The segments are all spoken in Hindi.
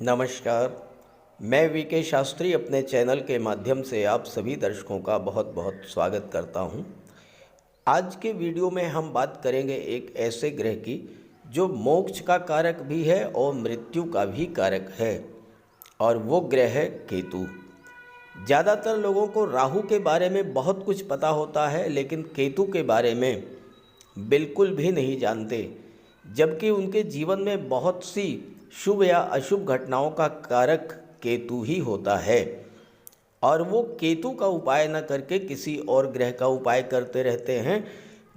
नमस्कार। मैं वीके शास्त्री अपने चैनल के माध्यम से आप सभी दर्शकों का बहुत बहुत स्वागत करता हूं। आज के वीडियो में हम बात करेंगे एक ऐसे ग्रह की जो मोक्ष का कारक भी है और मृत्यु का भी कारक है, और वो ग्रह है केतु। ज़्यादातर लोगों को राहु के बारे में बहुत कुछ पता होता है, लेकिन केतु के बारे में बिल्कुल भी नहीं जानते, जबकि उनके जीवन में बहुत सी शुभ या अशुभ घटनाओं का कारक केतु ही होता है, और वो केतु का उपाय न करके किसी और ग्रह का उपाय करते रहते हैं,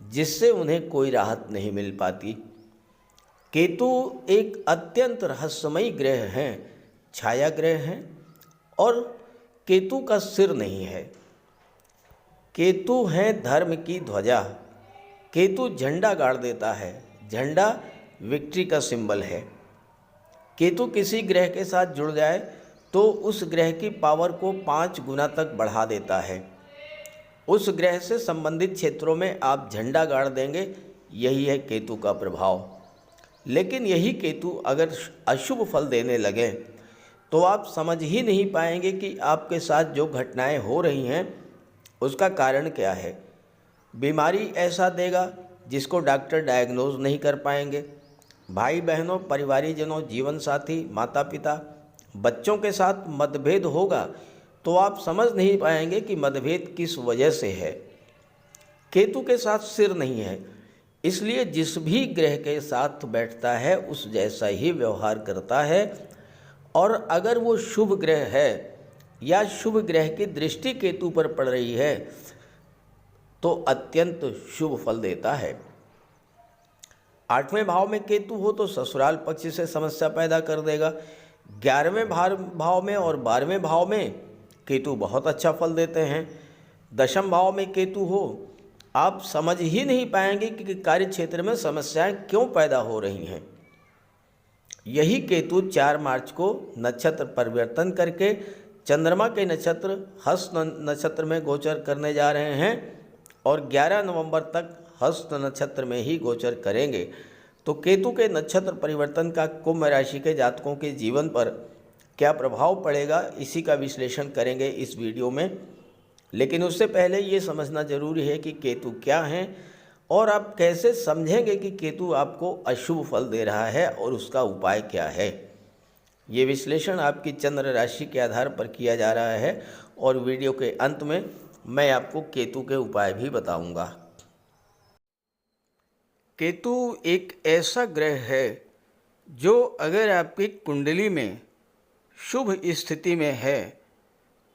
जिससे उन्हें कोई राहत नहीं मिल पाती। केतु एक अत्यंत रहस्यमयी ग्रह हैं, छाया ग्रह हैं, और केतु का सिर नहीं है। केतु है धर्म की ध्वजा। केतु झंडा गाड़ देता है। झंडा विक्ट्री का सिंबल है। केतु किसी ग्रह के साथ जुड़ जाए तो उस ग्रह की पावर को 5 गुना तक बढ़ा देता है। उस ग्रह से संबंधित क्षेत्रों में आप झंडा गाड़ देंगे, यही है केतु का प्रभाव। लेकिन यही केतु अगर अशुभ फल देने लगे तो आप समझ ही नहीं पाएंगे कि आपके साथ जो घटनाएं हो रही हैं उसका कारण क्या है। बीमारी ऐसा देगा जिसको डॉक्टर डायग्नोज नहीं कर पाएंगे। भाई बहनों, परिवारीजनों, जीवन साथी, माता पिता, बच्चों के साथ मतभेद होगा तो आप समझ नहीं पाएंगे कि मतभेद किस वजह से है। केतु के साथ सिर नहीं है, इसलिए जिस भी ग्रह के साथ बैठता है उस जैसा ही व्यवहार करता है, और अगर वो शुभ ग्रह है या शुभ ग्रह की दृष्टि केतु पर पड़ रही है तो अत्यंत शुभ फल देता है। 8वें भाव में केतु हो तो ससुराल पक्ष से समस्या पैदा कर देगा। 11वें भाव में और 12वें भाव में केतु बहुत अच्छा फल देते हैं। 10वें भाव में केतु हो, आप समझ ही नहीं पाएंगे कि कार्य क्षेत्र में समस्याएं क्यों पैदा हो रही हैं। यही केतु 4 मार्च को नक्षत्र परिवर्तन करके चंद्रमा के नक्षत्र हस्त नक्षत्र में गोचर करने जा रहे हैं, और 11 नवंबर तक हस्त नक्षत्र में ही गोचर करेंगे। तो केतु के नक्षत्र परिवर्तन का कुंभ राशि के जातकों के जीवन पर क्या प्रभाव पड़ेगा, इसी का विश्लेषण करेंगे इस वीडियो में। लेकिन उससे पहले ये समझना जरूरी है कि केतु क्या हैं और आप कैसे समझेंगे कि केतु आपको अशुभ फल दे रहा है और उसका उपाय क्या है। ये विश्लेषण आपकी चंद्र राशि के आधार पर किया जा रहा है, और वीडियो के अंत में मैं आपको केतु के उपाय भी बताऊंगा। केतु एक ऐसा ग्रह है जो अगर आपकी कुंडली में शुभ स्थिति में है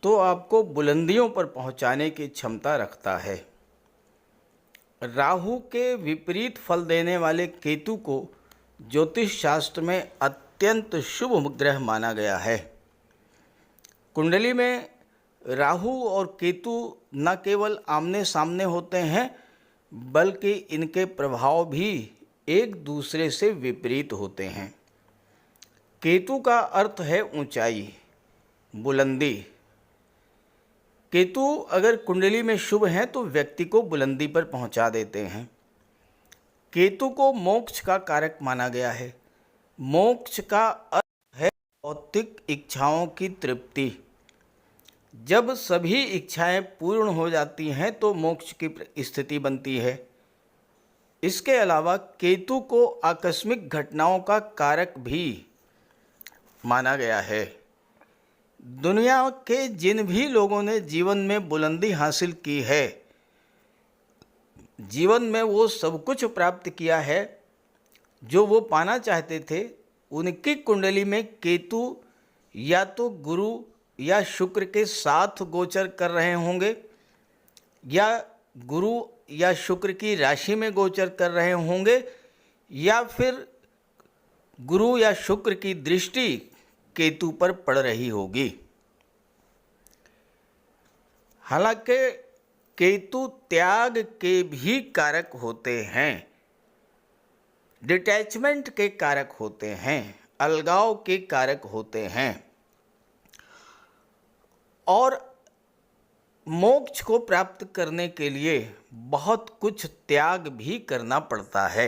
तो आपको बुलंदियों पर पहुंचाने की क्षमता रखता है। राहु के विपरीत फल देने वाले केतु को ज्योतिष शास्त्र में अत्यंत शुभ ग्रह माना गया है। कुंडली में राहु और केतु न केवल आमने सामने होते हैं, बल्कि इनके प्रभाव भी एक दूसरे से विपरीत होते हैं। केतु का अर्थ है ऊंचाई, बुलंदी। केतु अगर कुंडली में शुभ हैं तो व्यक्ति को बुलंदी पर पहुंचा देते हैं। केतु को मोक्ष का कारक माना गया है। मोक्ष का अर्थ है भौतिक इच्छाओं की तृप्ति। जब सभी इच्छाएं पूर्ण हो जाती हैं तो मोक्ष की स्थिति बनती है। इसके अलावा केतु को आकस्मिक घटनाओं का कारक भी माना गया है। दुनिया के जिन भी लोगों ने जीवन में बुलंदी हासिल की है, जीवन में वो सब कुछ प्राप्त किया है जो वो पाना चाहते थे, उनकी कुंडली में केतु या तो गुरु या शुक्र के साथ गोचर कर रहे होंगे, या गुरु या शुक्र की राशि में गोचर कर रहे होंगे, या फिर गुरु या शुक्र की दृष्टि केतु पर पड़ रही होगी। हालांकि केतु त्याग के भी कारक होते हैं, डिटैचमेंट के कारक होते हैं, अलगाव के कारक होते हैं, और मोक्ष को प्राप्त करने के लिए बहुत कुछ त्याग भी करना पड़ता है।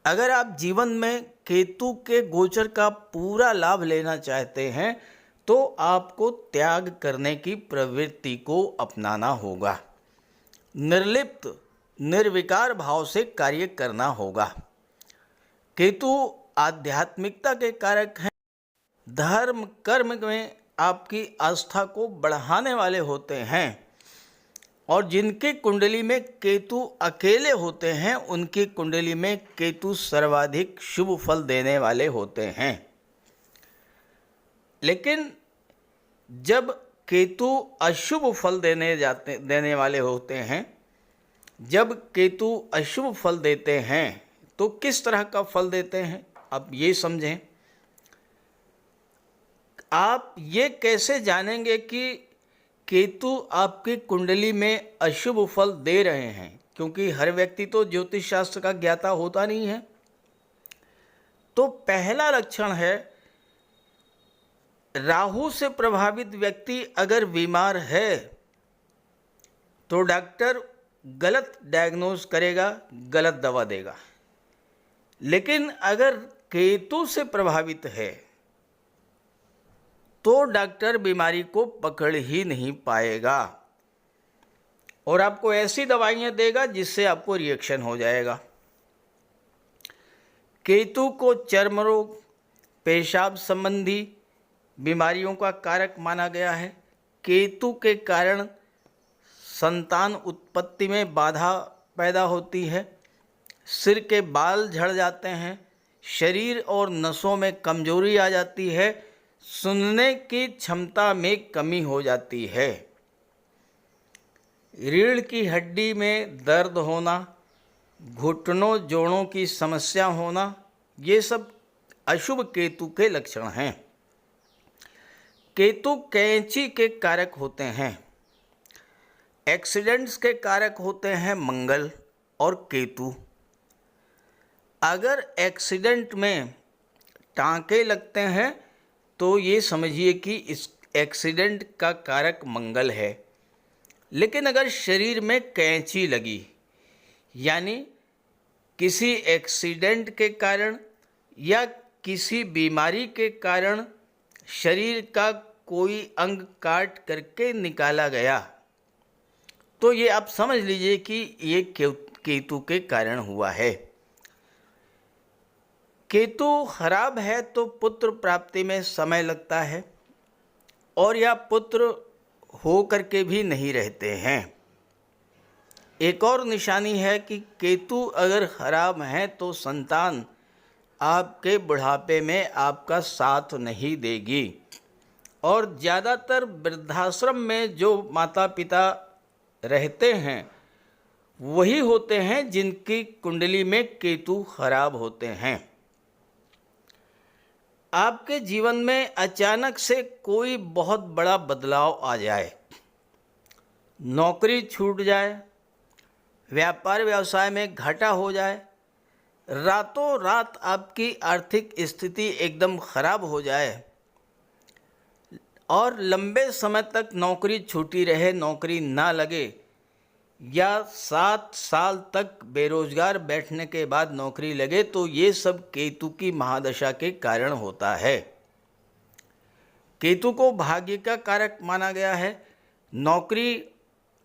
अगर आप जीवन में केतु के गोचर का पूरा लाभ लेना चाहते हैं तो आपको त्याग करने की प्रवृत्ति को अपनाना होगा। निर्लिप्त निर्विकार भाव से कार्य करना होगा। केतु आध्यात्मिकता के कारक हैं। धर्म कर्म में आपकी आस्था को बढ़ाने वाले होते हैं और जिनकी कुंडली में केतु अकेले होते हैं उनकी कुंडली में केतु सर्वाधिक शुभ फल देने वाले होते हैं। लेकिन जब केतु अशुभ फल देने वाले होते हैं, जब केतु अशुभ फल देते हैं तो किस तरह का फल देते हैं आप ये समझें। आप ये कैसे जानेंगे कि केतु आपकी कुंडली में अशुभ फल दे रहे हैं, क्योंकि हर व्यक्ति तो ज्योतिष शास्त्र का ज्ञाता होता नहीं है। तो पहला लक्षण है, राहु से प्रभावित व्यक्ति अगर बीमार है तो डॉक्टर गलत डायग्नोज करेगा, गलत दवा देगा। लेकिन अगर केतु से प्रभावित है तो डॉक्टर बीमारी को पकड़ ही नहीं पाएगा और आपको ऐसी दवाइयाँ देगा जिससे आपको रिएक्शन हो जाएगा। केतु को चर्म रोग, पेशाब संबंधी बीमारियों का कारक माना गया है। केतु के कारण संतान उत्पत्ति में बाधा पैदा होती है, सिर के बाल झड़ जाते हैं, शरीर और नसों में कमजोरी आ जाती है, सुनने की क्षमता में कमी हो जाती है, रीढ़ की हड्डी में दर्द होना, घुटनों जोड़ों की समस्या होना, ये सब अशुभ केतु के लक्षण हैं। केतु कैंची के कारक होते हैं। एक्सीडेंट्स के कारक होते हैं मंगल और केतु। अगर एक्सीडेंट में टांके लगते हैं तो ये समझिए कि इस एक्सीडेंट का कारक मंगल है। लेकिन अगर शरीर में कैंची लगी, यानी किसी एक्सीडेंट के कारण या किसी बीमारी के कारण शरीर का कोई अंग काट करके निकाला गया, तो ये आप समझ लीजिए कि ये केतु के कारण हुआ है। केतु खराब है तो पुत्र प्राप्ति में समय लगता है और या पुत्र हो करके भी नहीं रहते हैं। एक और निशानी है कि केतु अगर खराब है तो संतान आपके बुढ़ापे में आपका साथ नहीं देगी और ज़्यादातर वृद्धाश्रम में जो माता पिता रहते हैं वही होते हैं जिनकी कुंडली में केतु खराब होते हैं। आपके जीवन में अचानक से कोई बहुत बड़ा बदलाव आ जाए, नौकरी छूट जाए, व्यापार व्यवसाय में घाटा हो जाए, रातों रात आपकी आर्थिक स्थिति एकदम खराब हो जाए और लंबे समय तक नौकरी छूटी रहे, नौकरी ना लगे या 7 साल तक बेरोजगार बैठने के बाद नौकरी लगे, तो ये सब केतु की महादशा के कारण होता है। केतु को भाग्य का कारक माना गया है। नौकरी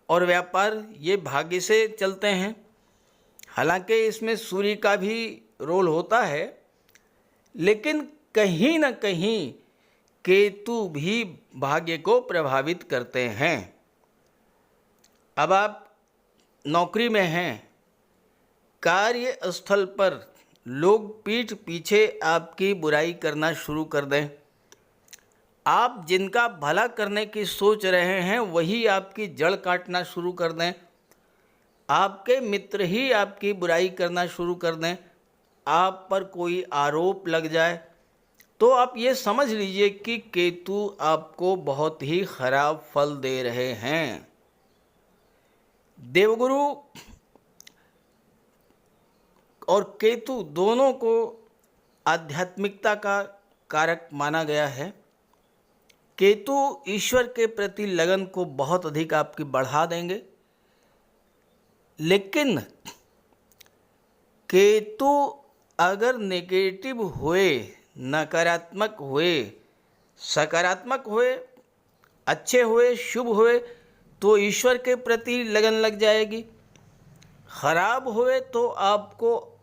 और व्यापार ये भाग्य से चलते हैं। हालांकि इसमें सूर्य का भी रोल होता है, लेकिन कहीं न कहीं केतु भी भाग्य को प्रभावित करते हैं। अब आप नौकरी में हैं, कार्यस्थल पर लोग पीठ पीछे आपकी बुराई करना शुरू कर दें, आप जिनका भला करने की सोच रहे हैं वही आपकी जड़ काटना शुरू कर दें, आपके मित्र ही आपकी बुराई करना शुरू कर दें, आप पर कोई आरोप लग जाए, तो आप ये समझ लीजिए कि केतु आपको बहुत ही खराब फल दे रहे हैं। देवगुरु और केतु दोनों को आध्यात्मिकता का कारक माना गया है। केतु ईश्वर के प्रति लगन को बहुत अधिक आपकी बढ़ा देंगे, लेकिन केतु अगर नेगेटिव हुए, नकारात्मक हुए, सकारात्मक हुए, अच्छे हुए, शुभ हुए, तो ईश्वर के प्रति लगन लग जाएगी। खराब हुए तो आपको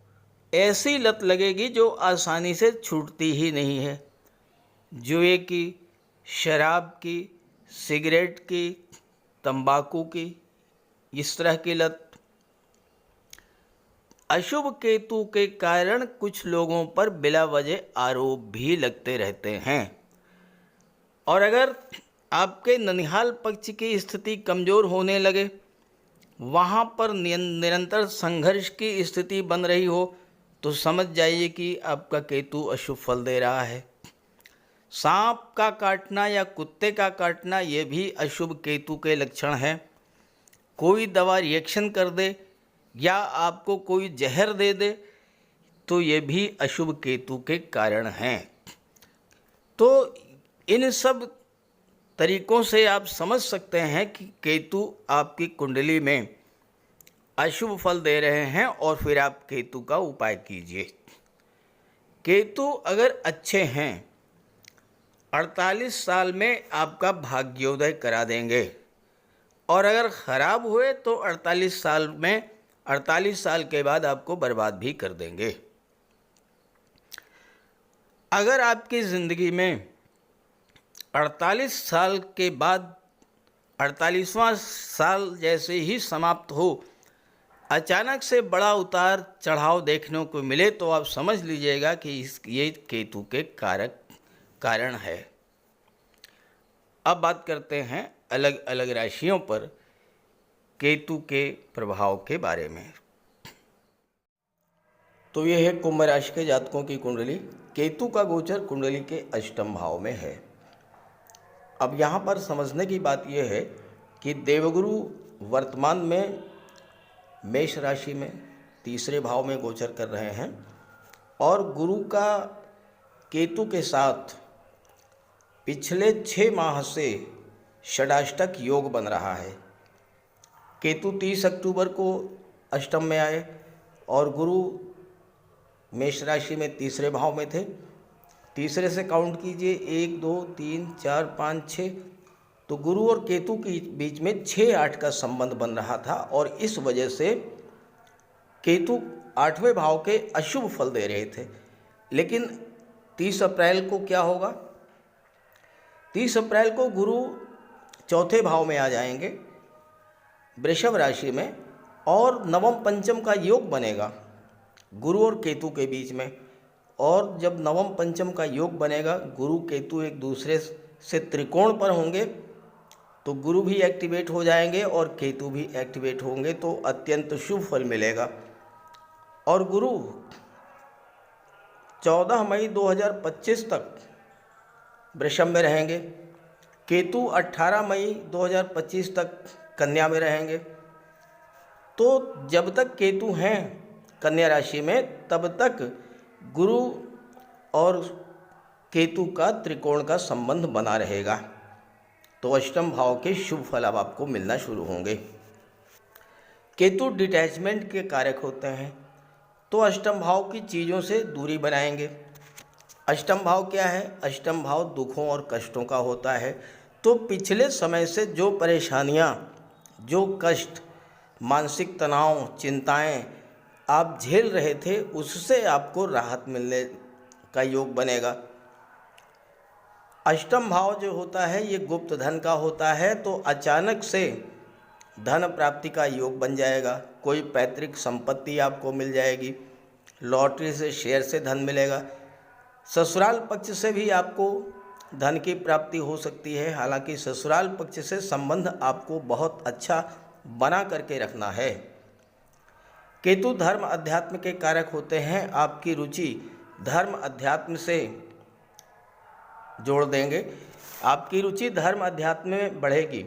ऐसी लत लगेगी जो आसानी से छूटती ही नहीं है। जुए की, शराब की, सिगरेट की, तंबाकू की, इस तरह की लत। अशुभ केतु के कारण कुछ लोगों पर बिला वजह आरोप भी लगते रहते हैं। और अगर आपके ननिहाल पक्ष की स्थिति कमज़ोर होने लगे, वहाँ पर निरंतर संघर्ष की स्थिति बन रही हो, तो समझ जाइए कि आपका केतु अशुभ फल दे रहा है। सांप का काटना या कुत्ते का काटना ये भी अशुभ केतु के लक्षण हैं। कोई दवा रिएक्शन कर दे या आपको कोई जहर दे दे, तो ये भी अशुभ केतु के कारण हैं। तो इन सब तरीक़ों से आप समझ सकते हैं कि केतु आपकी कुंडली में अशुभ फल दे रहे हैं, और फिर आप केतु का उपाय कीजिए। केतु अगर अच्छे हैं, 48 साल में आपका भाग्योदय करा देंगे, और अगर ख़राब हुए तो 48 साल के बाद आपको बर्बाद भी कर देंगे। अगर आपकी ज़िंदगी में 48 साल के बाद 48वां साल जैसे ही समाप्त हो, अचानक से बड़ा उतार चढ़ाव देखने को मिले, तो आप समझ लीजिएगा कि ये केतु के कारण है। अब बात करते हैं अलग अलग राशियों पर केतु के प्रभाव के बारे में। तो यह है कुंभ राशि के जातकों की कुंडली। केतु का गोचर कुंडली के अष्टम भाव में है। अब यहाँ पर समझने की बात यह है कि देवगुरु वर्तमान में मेष राशि में तीसरे भाव में गोचर कर रहे हैं, और गुरु का केतु के साथ पिछले 6 माह से षडाष्टक योग बन रहा है। केतु 30 अक्टूबर को अष्टम में आए और गुरु मेष राशि में तीसरे भाव में थे। तीसरे से काउंट कीजिए, 1 2 3 4 5 6, तो गुरु और केतु के बीच में 6-8 का संबंध बन रहा था, और इस वजह से केतु 8वें भाव के अशुभ फल दे रहे थे। लेकिन 30 अप्रैल को क्या होगा? 30 अप्रैल को गुरु चौथे भाव में आ जाएंगे, वृषभ राशि में, और नवम पंचम का योग बनेगा गुरु और केतु के बीच में। और जब नवम पंचम का योग बनेगा, गुरु केतु एक दूसरे से त्रिकोण पर होंगे, तो गुरु भी एक्टिवेट हो जाएंगे और केतु भी एक्टिवेट होंगे, तो अत्यंत शुभ फल मिलेगा। और गुरु 14 मई 2025 तक वृषभ में रहेंगे, केतु 18 मई 2025 तक कन्या में रहेंगे। तो जब तक केतु हैं कन्या राशि में, तब तक गुरु और केतु का त्रिकोण का संबंध बना रहेगा, तो अष्टम भाव के शुभ फल अब आपको मिलना शुरू होंगे। केतु डिटैचमेंट के कारक होते हैं, तो अष्टम भाव की चीज़ों से दूरी बनाएंगे। अष्टम भाव क्या है? अष्टम भाव दुखों और कष्टों का होता है। तो पिछले समय से जो परेशानियां, जो कष्ट, मानसिक तनाव, चिंताएं आप झेल रहे थे, उससे आपको राहत मिलने का योग बनेगा। अष्टम भाव जो होता है ये गुप्त धन का होता है, तो अचानक से धन प्राप्ति का योग बन जाएगा। कोई पैतृक संपत्ति आपको मिल जाएगी, लॉटरी से, शेयर से धन मिलेगा। ससुराल पक्ष से भी आपको धन की प्राप्ति हो सकती है। हालांकि ससुराल पक्ष से संबंध आपको बहुत अच्छा बना करके रखना है। केतु धर्म अध्यात्म के कारक होते हैं। आपकी रुचि धर्म अध्यात्म से जोड़ देंगे। आपकी रुचि धर्म अध्यात्म में बढ़ेगी,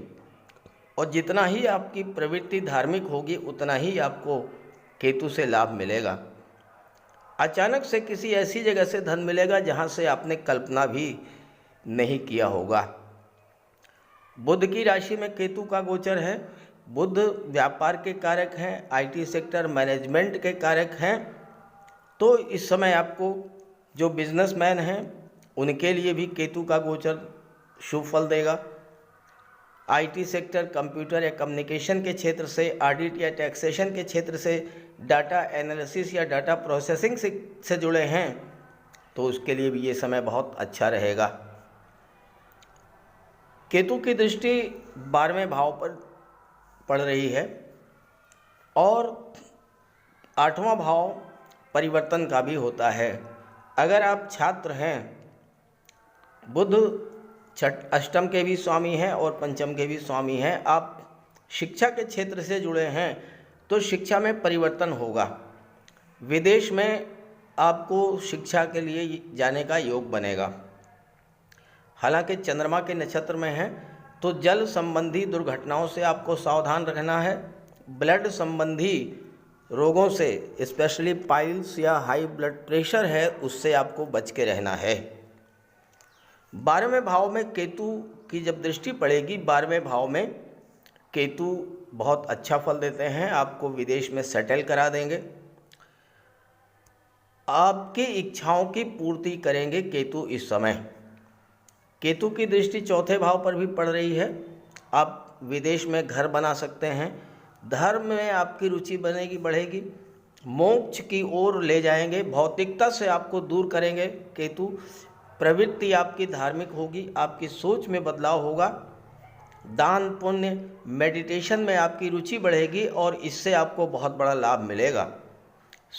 और जितना ही आपकी प्रवृत्ति धार्मिक होगी, उतना ही आपको केतु से लाभ मिलेगा। अचानक से किसी ऐसी जगह से धन मिलेगा जहां से आपने कल्पना भी नहीं किया होगा। बुध की राशि में केतु का गोचर है। बुध व्यापार के कारक हैं, आईटी सेक्टर, मैनेजमेंट के कारक हैं। तो इस समय आपको जो बिजनेसमैन हैं उनके लिए भी केतु का गोचर शुभ फल देगा। आईटी सेक्टर, कंप्यूटर या कम्युनिकेशन के क्षेत्र से, ऑडिट या टैक्सेशन के क्षेत्र से, डाटा एनालिसिस या डाटा प्रोसेसिंग से जुड़े हैं तो उसके लिए भी ये समय बहुत अच्छा रहेगा। केतु की दृष्टि 12वें भाव पर पड़ रही है और 8वां भाव परिवर्तन का भी होता है। अगर आप छात्र हैं, बुध अष्टम के भी स्वामी हैं और पंचम के भी स्वामी हैं, आप शिक्षा के क्षेत्र से जुड़े हैं तो शिक्षा में परिवर्तन होगा। विदेश में आपको शिक्षा के लिए जाने का योग बनेगा। हालांकि चंद्रमा के नक्षत्र में है तो जल संबंधी दुर्घटनाओं से आपको सावधान रहना है। ब्लड संबंधी रोगों से, स्पेशली पाइल्स या हाई ब्लड प्रेशर है, उससे आपको बच के रहना है। 12वें भाव में केतु की जब दृष्टि पड़ेगी, 12वें भाव में केतु बहुत अच्छा फल देते हैं, आपको विदेश में सेटल करा देंगे, आपकी इच्छाओं की पूर्ति करेंगे केतु इस समय। केतु की दृष्टि 4थे भाव पर भी पड़ रही है। आप विदेश में घर बना सकते हैं, धर्म में आपकी रुचि बढ़ेगी, मोक्ष की ओर ले जाएंगे, भौतिकता से आपको दूर करेंगे केतु। प्रवृत्ति आपकी धार्मिक होगी, आपकी सोच में बदलाव होगा, दान पुण्य मेडिटेशन में आपकी रुचि बढ़ेगी और इससे आपको बहुत बड़ा लाभ मिलेगा।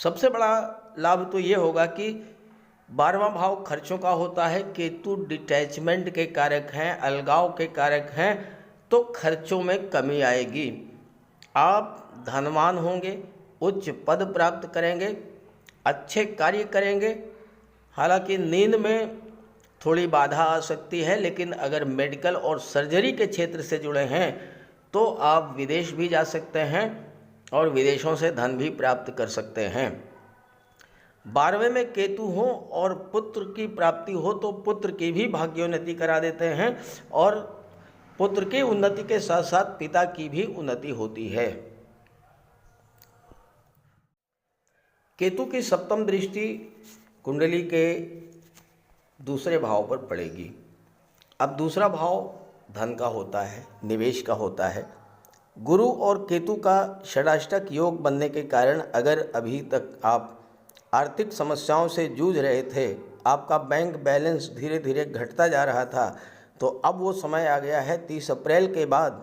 सबसे बड़ा लाभ तो ये होगा कि 12वां भाव खर्चों का होता है। केतु डिटैचमेंट के कारक हैं, अलगाव के कारक हैं, तो खर्चों में कमी आएगी। आप धनवान होंगे, उच्च पद प्राप्त करेंगे, अच्छे कार्य करेंगे। हालांकि नींद में थोड़ी बाधा आ सकती है, लेकिन अगर मेडिकल और सर्जरी के क्षेत्र से जुड़े हैं तो आप विदेश भी जा सकते हैं और विदेशों से धन भी प्राप्त कर सकते हैं। 12वें में केतु हो और पुत्र की प्राप्ति हो तो पुत्र की भी भाग्योन्नति करा देते हैं और पुत्र की उन्नति के साथ साथ पिता की भी उन्नति होती है। केतु की 7वीं दृष्टि कुंडली के दूसरे भाव पर पड़ेगी। अब दूसरा भाव धन का होता है, निवेश का होता है। गुरु और केतु का षडाष्टक योग बनने के कारण अगर अभी तक आप आर्थिक समस्याओं से जूझ रहे थे, आपका बैंक बैलेंस धीरे धीरे घटता जा रहा था, तो अब वो समय आ गया है। 30 अप्रैल के बाद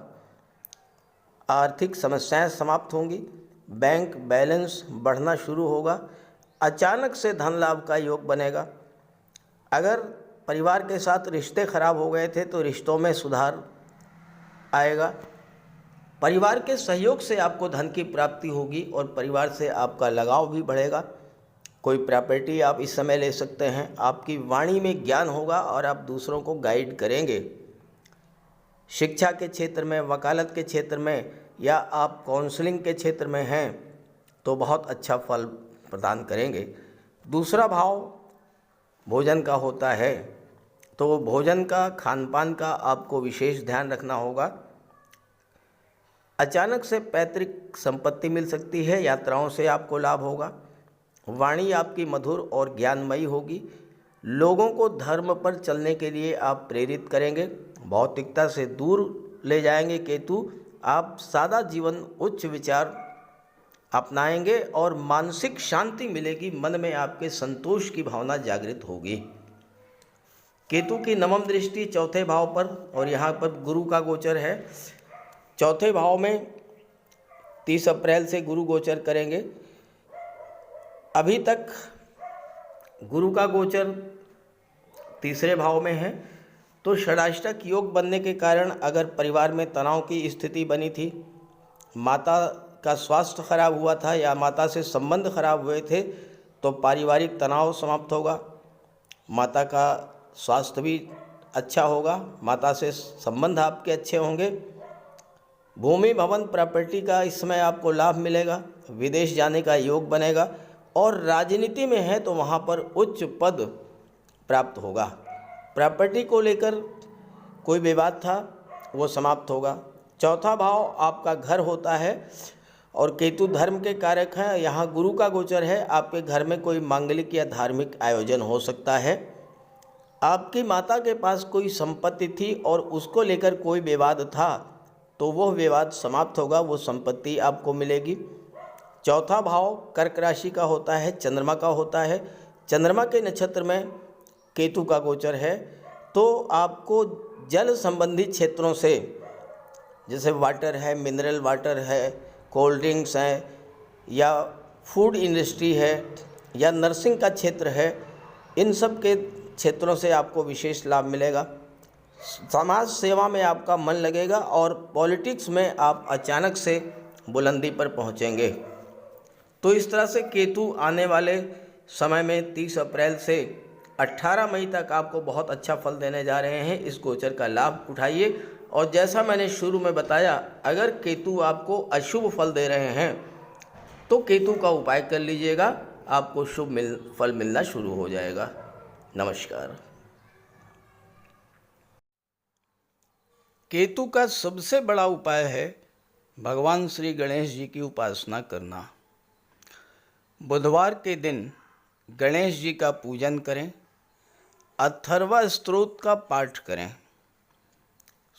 आर्थिक समस्याएं समाप्त होंगी, बैंक बैलेंस बढ़ना शुरू होगा, अचानक से धन लाभ का योग बनेगा। अगर परिवार के साथ रिश्ते खराब हो गए थे तो रिश्तों में सुधार आएगा। परिवार के सहयोग से आपको धन की प्राप्ति होगी और परिवार से आपका लगाव भी बढ़ेगा। कोई प्रॉपर्टी आप इस समय ले सकते हैं। आपकी वाणी में ज्ञान होगा और आप दूसरों को गाइड करेंगे। शिक्षा के क्षेत्र में, वकालत के क्षेत्र में या आप काउंसलिंग के क्षेत्र में हैं तो बहुत अच्छा फल प्रदान करेंगे। दूसरा भाव भोजन का होता है, तो भोजन का, खान पान का आपको विशेष ध्यान रखना होगा। अचानक से पैतृक संपत्ति मिल सकती है, यात्राओं से आपको लाभ होगा। वाणी आपकी मधुर और ज्ञानमयी होगी। लोगों को धर्म पर चलने के लिए आप प्रेरित करेंगे, भौतिकता से दूर ले जाएंगे केतु। आप सादा जीवन, उच्च विचार अपनाएंगे और मानसिक शांति मिलेगी। मन में आपके संतोष की भावना जागृत होगी। केतु की 9वीं दृष्टि 4थे भाव पर और यहाँ पर गुरु का गोचर है। 4थे भाव में 30 अप्रैल से गुरु गोचर करेंगे। अभी तक गुरु का गोचर तीसरे भाव में है, तो षडाष्टक योग बनने के कारण अगर परिवार में तनाव की स्थिति बनी थी, माता का स्वास्थ्य खराब हुआ था या माता से संबंध खराब हुए थे, तो पारिवारिक तनाव समाप्त होगा। माता का स्वास्थ्य भी अच्छा होगा, माता से संबंध आपके अच्छे होंगे। भूमि भवन प्रॉपर्टी का इस समय आपको लाभ मिलेगा। विदेश जाने का योग बनेगा और राजनीति में है तो वहाँ पर उच्च पद प्राप्त होगा। प्रॉपर्टी को लेकर कोई विवाद था वो समाप्त होगा। 4था भाव आपका घर होता है और केतु धर्म के कारक हैं। यहाँ गुरु का गोचर है। आपके घर में कोई मांगलिक या धार्मिक आयोजन हो सकता है। आपकी माता के पास कोई संपत्ति थी और उसको लेकर कोई विवाद था, तो वह विवाद समाप्त होगा, वो संपत्ति आपको मिलेगी। चौथा भाव कर्क राशि का होता है, चंद्रमा का होता है। चंद्रमा के नक्षत्र में केतु का गोचर है, तो आपको जल संबंधी क्षेत्रों से, जैसे वाटर है, मिनरल वाटर है, कोल्ड ड्रिंक्स हैं, या फूड इंडस्ट्री है, या नर्सिंग का क्षेत्र है, इन सब के क्षेत्रों से आपको विशेष लाभ मिलेगा। समाज सेवा में आपका मन लगेगा और पॉलिटिक्स में आप अचानक से बुलंदी पर पहुंचेंगे। तो इस तरह से केतु आने वाले समय में 30 अप्रैल से 18 मई तक आपको बहुत अच्छा फल देने जा रहे हैं। इस गोचर का लाभ उठाइए। और जैसा मैंने शुरू में बताया, अगर केतु आपको अशुभ फल दे रहे हैं तो केतु का उपाय कर लीजिएगा, आपको शुभ फल मिलना शुरू हो जाएगा। नमस्कार। केतु का सबसे बड़ा उपाय है भगवान श्री गणेश जी की उपासना करना। बुधवार के दिन गणेश जी का पूजन करें, अथर्वा स्तोत्र का पाठ करें।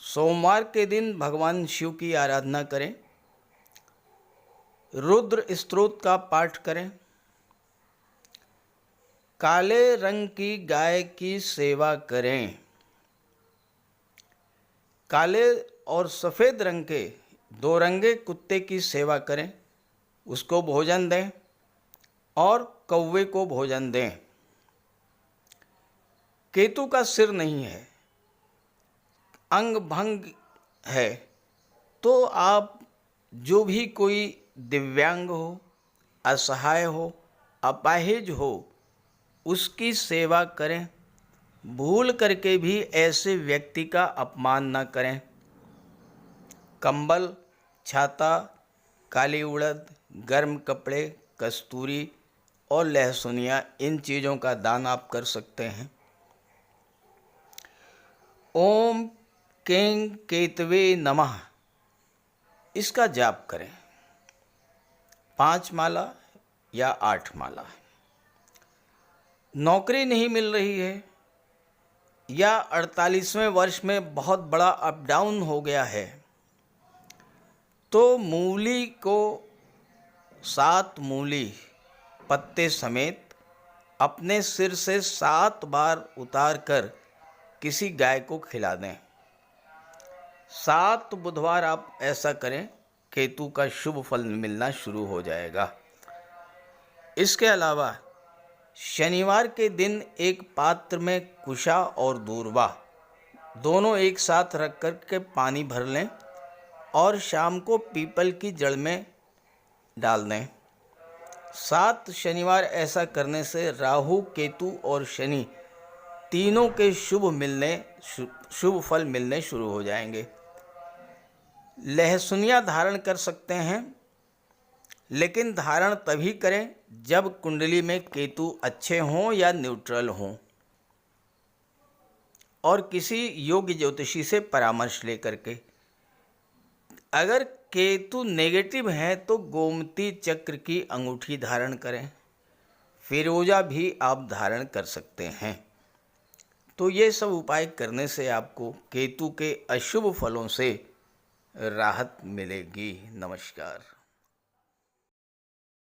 सोमवार के दिन भगवान शिव की आराधना करें, रुद्र स्तोत्र का पाठ करें। काले रंग की गाय की सेवा करें। काले और सफ़ेद रंग के 2 रंगे कुत्ते की सेवा करें, उसको भोजन दें और कौवे को भोजन दें। केतु का सिर नहीं है, अंग भंग है, तो आप जो भी कोई दिव्यांग हो, असहाय हो, अपाहिज हो, उसकी सेवा करें। भूल करके भी ऐसे व्यक्ति का अपमान न करें। कंबल, छाता, काली उड़द, गर्म कपड़े, कस्तूरी और लहसुनिया, इन चीज़ों का दान आप कर सकते हैं। ओम कें केतवे नमः, इसका जाप करें 5 माला या 8 माला। नौकरी नहीं मिल रही है या 48वें वर्ष में बहुत बड़ा अप डाउन हो गया है, तो मूली को 7 मूली पत्ते समेत अपने सिर से 7 बार उतार कर किसी गाय को खिला दें। 7 बुधवार आप ऐसा करें, केतु का शुभ फल मिलना शुरू हो जाएगा। इसके अलावा शनिवार के दिन एक पात्र में कुशा और दूर्वा दोनों एक साथ रख कर के पानी भर लें और शाम को पीपल की जड़ में डाल दें। 7 शनिवार ऐसा करने से राहु, केतु और शनि तीनों के शुभ फल मिलने शुरू हो जाएंगे। लहसुनिया धारण कर सकते हैं, लेकिन धारण तभी करें जब कुंडली में केतु अच्छे हों या न्यूट्रल हों, और किसी योग्य ज्योतिषी से परामर्श लेकर के। अगर केतु नेगेटिव हैं तो गोमती चक्र की अंगूठी धारण करें, फिरोजा भी आप धारण कर सकते हैं। तो ये सब उपाय करने से आपको केतु के अशुभ फलों से राहत मिलेगी। नमस्कार।